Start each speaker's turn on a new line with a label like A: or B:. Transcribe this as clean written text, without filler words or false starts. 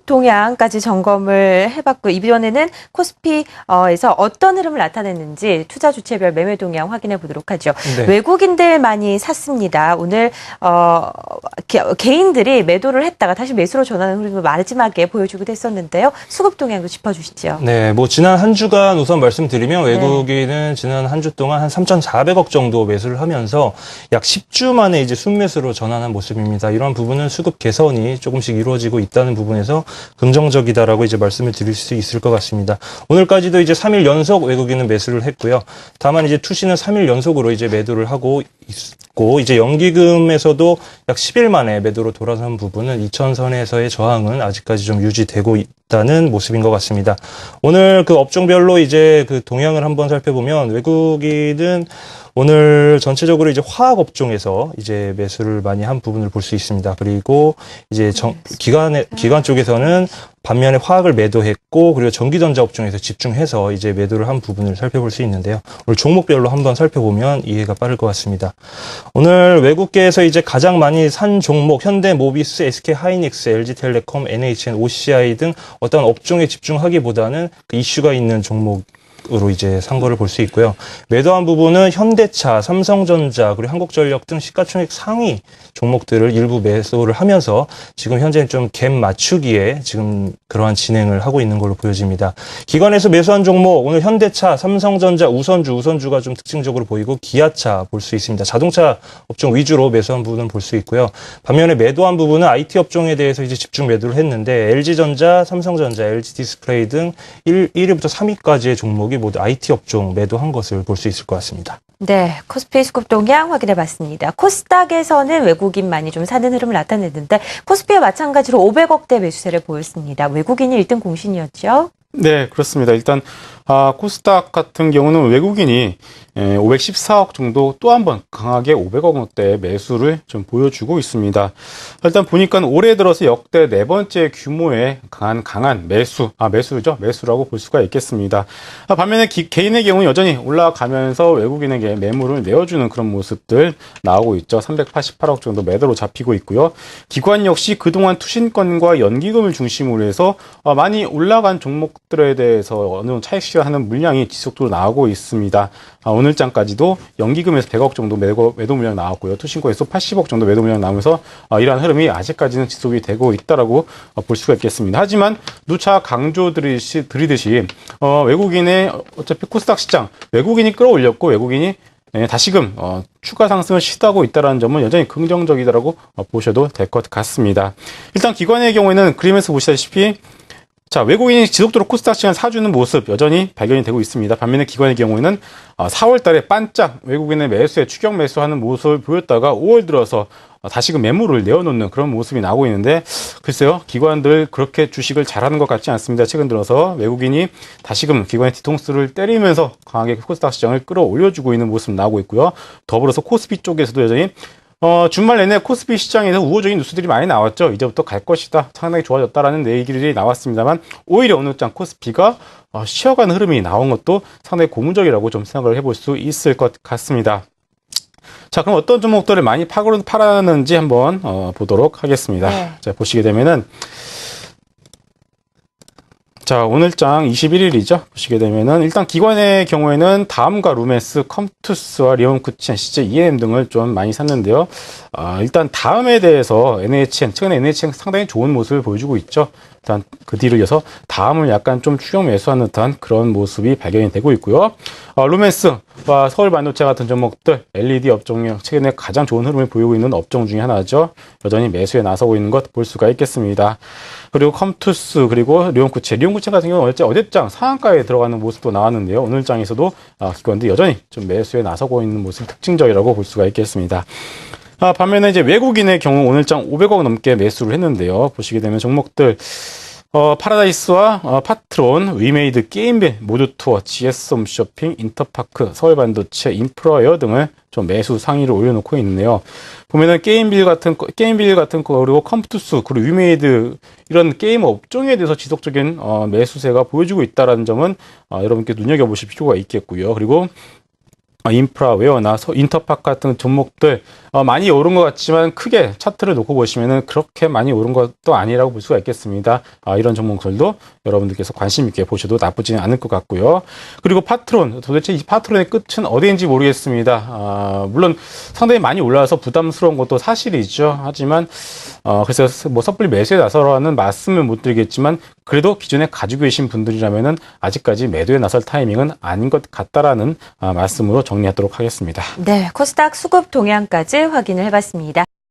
A: 동향까지 점검을 해봤고 이번에는 코스피에서 어떤 흐름을 나타냈는지 투자 주체별 매매 동향 확인해 보도록 하죠.
B: 네.
A: 외국인들 많이 샀습니다. 오늘 개인들이 매도를 했다가 다시 매수로 전하는 흐름을 마지막에 보여주기도 했었는데요. 수급 동향도 짚어주시죠.
B: 네, 뭐 지난 한 주간 우선 말씀드리면 외국인은 지난 한 주 동안 한 3,400억 정도 매수를 하면서 약 10주 만에 이제 순매수로 전환한 모습입니다. 이런 부분은 수급 개선이 조금씩 이루어지고 있다는 부분에서 긍정적이다라고 이제 말씀을 드릴 수 있을 것 같습니다. 오늘까지도 이제 3일 연속 외국인은 매수를 했고요. 다만 이제 투시는 3일 연속으로 이제 매도를 하고 있고 이제 연기금에서도 약 10일 만에 매도로 돌아선 부분은 2,000선에서의 저항은 아직까지 좀 유지되고 있다는 모습인 것 같습니다. 오늘 그 업종별로 이제 그 동향을 한번 살펴보면 외국인은 오늘 전체적으로 이제 화학 업종에서 이제 매수를 많이 한 부분을 볼 수 있습니다. 그리고 이제 기관 쪽에서는 반면에 화학을 매도했고 그리고 전기전자 업종에서 집중해서 이제 매도를 한 부분을 살펴볼 수 있는데요. 오늘 종목별로 한번 살펴보면 이해가 빠를 것 같습니다. 오늘 외국계에서 이제 가장 많이 산 종목 현대모비스, SK하이닉스, LG텔레콤, NHN, OCI 등 어떤 업종에 집중하기보다는 그 이슈가 있는 종목으로 이제 산 거를 볼 수 있고요. 매도한 부분은 현대차, 삼성전자, 그리고 한국전력 등 시가총액 상위 종목들을 일부 매수를 하면서 지금 현재는 좀 갭 맞추기에 지금 그러한 진행을 하고 있는 걸로 보여집니다. 기관에서 매수한 종목, 오늘 현대차, 삼성전자, 우선주가 좀 특징적으로 보이고 기아차 볼 수 있습니다. 자동차 업종 위주로 매수한 부분은 볼 수 있고요. 반면에 매도한 부분은 IT 업종에 대해서 이제 집중 매도를 했는데 LG전자, 삼성전자, LG디스플레이 등 1위부터 3위까지의 종목이 모두 IT 업종 매도한 것을 볼 수 있을 것 같습니다.
A: 네, 코스피 수급 동향 확인해 봤습니다. 코스닥에서는 외국인만이 좀 사는 흐름을 나타냈는데 코스피와 마찬가지로 500억대 매수세를 보였습니다. 외국인이 1등 공신이었죠?
C: 네, 그렇습니다. 일단 코스닥 같은 경우는 외국인이 514억 정도 또 한 번 강하게 500억 원대 매수를 좀 보여주고 있습니다. 일단 보니까 올해 들어서 역대 네 번째 규모의 강한 매수라고 볼 수가 있겠습니다. 반면에 개인의 경우는 여전히 올라가면서 외국인에게 매물을 내어주는 그런 모습들 나오고 있죠. 388억 정도 매도로 잡히고 있고요. 기관 역시 그동안 투신권과 연기금을 중심으로 해서 많이 올라간 종목들에 대해서 어느 정도 차익 실현하는 물량이 지속적으로 나오고 있습니다. 오늘장까지도 연기금에서 100억 정도 매도 물량 나왔고요. 투신권에서 80억 정도 매도 물량 나오면서 이러한 흐름이 아직까지는 지속이 되고 있다라고 볼 수가 있겠습니다. 하지만 누차 강조드리듯이 외국인의 어차피 코스닥 시장 외국인이 끌어올렸고 외국인이 다시금 추가 상승을 시도하고 있다는 점은 여전히 긍정적이다라고 보셔도 될 것 같습니다. 일단 기관의 경우에는 그림에서 보시다시피 외국인이 지속적으로 코스닥 시장을 사주는 모습 여전히 발견이 되고 있습니다. 반면에 기관의 경우에는 4월 달에 반짝 외국인의 매수에 추격 매수하는 모습을 보였다가 5월 들어서 다시금 매물을 내어놓는 그런 모습이 나오고 있는데 글쎄요, 기관들 그렇게 주식을 잘하는 것 같지 않습니다. 최근 들어서 외국인이 다시금 기관의 뒤통수를 때리면서 강하게 코스닥 시장을 끌어올려주고 있는 모습 나오고 있고요. 더불어서 코스피 쪽에서도 여전히 주말 내내 코스피 시장에서 우호적인 뉴스들이 많이 나왔죠. 이제부터 갈 것이다. 상당히 좋아졌다라는 얘기들이 나왔습니다만 오히려 오늘장 코스피가 쉬어가는 흐름이 나온 것도 상당히 고무적이라고 좀 생각을 해볼 수 있을 것 같습니다. 자, 그럼 어떤 종목들을 많이 팔았는지 한번 보도록 하겠습니다.
A: 네.
C: 자, 보시게 되면은 오늘장 21일이죠. 보시게 되면은 일단 기관의 경우에는 다음과 루멘스, 컴투스와 리온쿠첸, CJ EM 등을 좀 많이 샀는데요. 일단 다음에 대해서 최근에 NHN 상당히 좋은 모습을 보여주고 있죠. 일단 그 뒤를 이어서 다음을 약간 좀 추격 매수하는 듯한 그런 모습이 발견이 되고 있고요. 루멘스와 서울반도체 같은 종목들, LED 업종이 최근에 가장 좋은 흐름을 보이고 있는 업종 중에 하나죠. 여전히 매수에 나서고 있는 것 볼 수가 있겠습니다. 그리고 컴투스, 그리고 리온쿠첸 같은 경우는 어제장 상한가에 들어가는 모습도 나왔는데요. 오늘장에서도 기관들이 여전히 좀 매수에 나서고 있는 모습이 특징적이라고 볼 수가 있겠습니다. 반면에 이제 외국인의 경우 오늘장 500억 넘게 매수를 했는데요. 보시게 되면 종목들 파라다이스와 파트론, 위메이드, 게임빌, 모두투어, GS홈쇼핑, 인터파크, 서울반도체, 인프라웨어 등을 좀 매수 상위를 올려놓고 있는데요. 보면은 게임빌 같은 거, 그리고 컴투스, 그리고 위메이드 이런 게임 업종에 대해서 지속적인 매수세가 보여주고 있다는 점은 여러분께 눈여겨보실 필요가 있겠고요. 그리고 인프라웨어나 인터팍 같은 종목들 많이 오른 것 같지만 크게 차트를 놓고 보시면은 그렇게 많이 오른 것도 아니라고 볼 수가 있겠습니다. 이런 종목들도 여러분들께서 관심 있게 보셔도 나쁘지는 않을 것 같고요. 그리고 파트론, 도대체 이 파트론의 끝은 어디인지 모르겠습니다. 물론 상당히 많이 올라와서 부담스러운 것도 사실이죠. 하지만 그래서 뭐 섣불리 매수에 나서라는 말씀은 못 드리겠지만 그래도 기존에 가지고 계신 분들이라면은 아직까지 매도에 나설 타이밍은 아닌 것 같다라는 말씀으로 정리하도록 하겠습니다.
A: 네, 코스닥 수급 동향까지 확인을 해봤습니다.